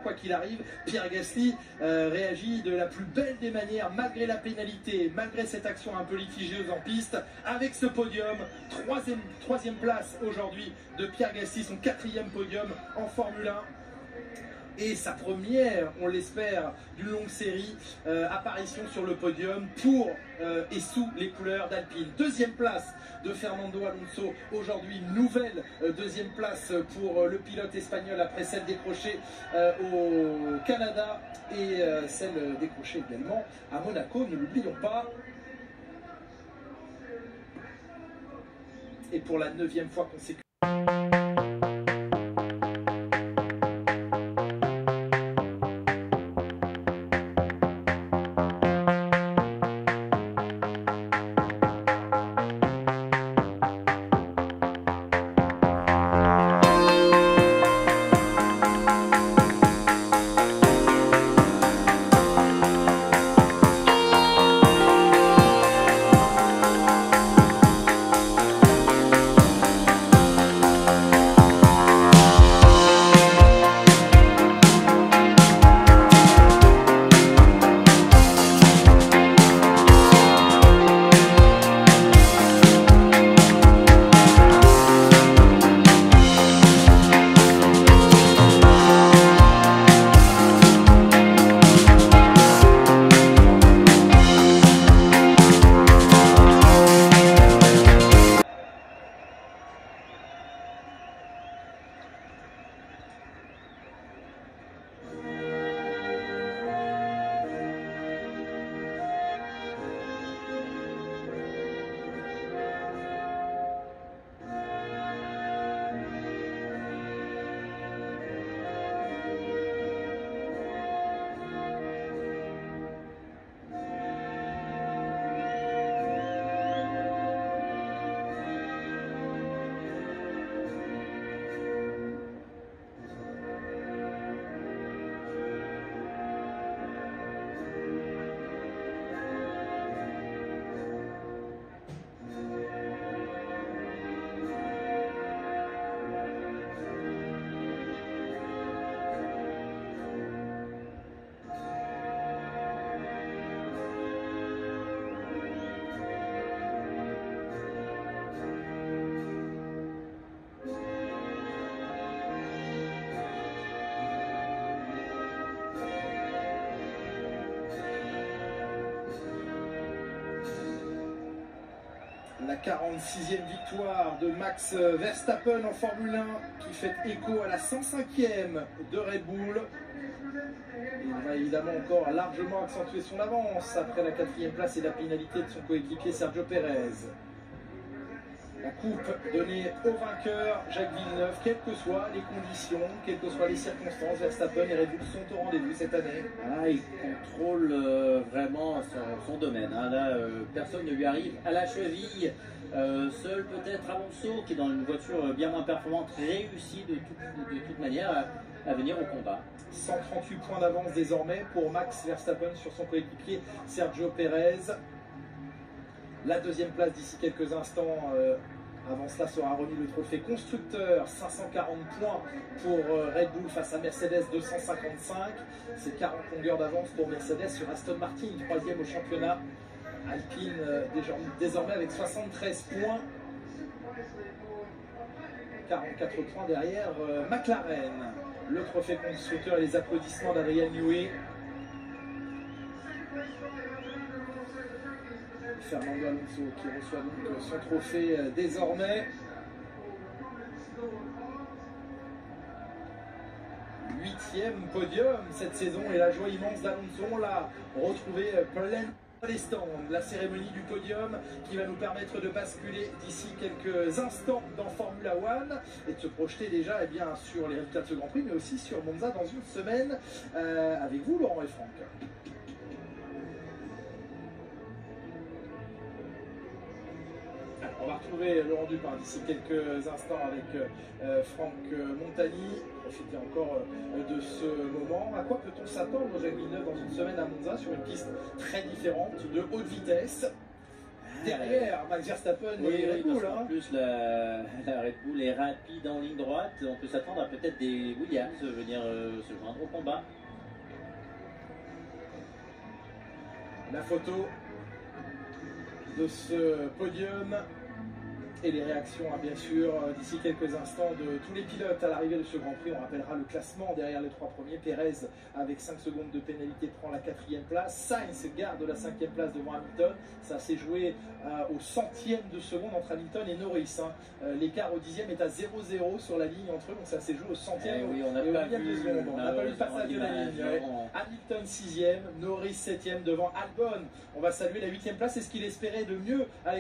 Quoi qu'il arrive, Pierre Gasly réagit de la plus belle des manières, malgré la pénalité, malgré cette action un peu litigieuse en piste, avec ce podium, troisième place aujourd'hui de Pierre Gasly, son 4e podium en Formule 1. Et sa première, on l'espère, d'une longue série, apparition sur le podium pour et sous les couleurs d'Alpine. 2e place de Fernando Alonso, aujourd'hui nouvelle 2e place pour le pilote espagnol après celle décrochée au Canada et celle décrochée également à Monaco, ne l'oublions pas. Et pour la 9e fois consécutive. La 46e victoire de Max Verstappen en Formule 1 qui fait écho à la 105e de Red Bull. Il va évidemment encore largement accentuer son avance après la 4e place et la pénalité de son coéquipier Sergio Pérez. La coupe donnée au vainqueur Jacques Villeneuve, quelles que soient les conditions, quelles que soient les circonstances, Verstappen et Red Bull sont au rendez-vous cette année. Ah, il contrôle vraiment son domaine. Hein. Là, personne ne lui arrive à la cheville. Seul peut-être Alonso, qui est dans une voiture bien moins performante, réussit de toute manière à venir au combat. 138 points d'avance désormais pour Max Verstappen sur son coéquipier Sergio Pérez. La 2e place d'ici quelques instants. Avant cela sera remis le trophée constructeur, 540 points pour Red Bull face à Mercedes 255. C'est 40 longueurs d'avance pour Mercedes sur Aston Martin, 3e au championnat. Alpine désormais avec 73 points. 44 points derrière McLaren. Le trophée constructeur et les applaudissements d'Adrian Newey. Fernando Alonso qui reçoit donc son trophée désormais. 8e podium cette saison et la joie immense d'Alonso. On l'a retrouvé plein les stands. La cérémonie du podium qui va nous permettre de basculer d'ici quelques instants dans Formula One et de se projeter déjà sur les résultats de ce Grand Prix, mais aussi sur Monza dans une semaine avec vous Laurent et Franck. On va retrouver Laurent Dupin d'ici quelques instants avec Franck Montagny. Profitez encore de ce moment. À quoi peut-on s'attendre, Jacques Villeneuve, dans une semaine à Monza sur une piste très différente de haute vitesse? derrière Max Verstappen Oui, et Red Bull. en plus la Red Bull est rapide en ligne droite. On peut s'attendre à peut-être des Williams venir se joindre au combat. La photo de ce podium et les réactions, bien sûr, d'ici quelques instants de tous les pilotes à l'arrivée de ce Grand Prix. On rappellera le classement derrière les 3 premiers. Perez, avec 5 secondes de pénalité, prend la 4e place. Sainz garde la 5e place devant Hamilton. Ça s'est joué au centième de seconde entre Hamilton et Norris. L'écart au 10e est à 0-0 sur la ligne entre eux, donc ça s'est joué au centième. Oui, on n'a pas vu de seconde. On n'a pas eu le passage de la ligne. Ouais. Hamilton 6e, Norris 7e devant Albon. On va saluer la 8e place. C'est ce qu'il espérait de mieux avec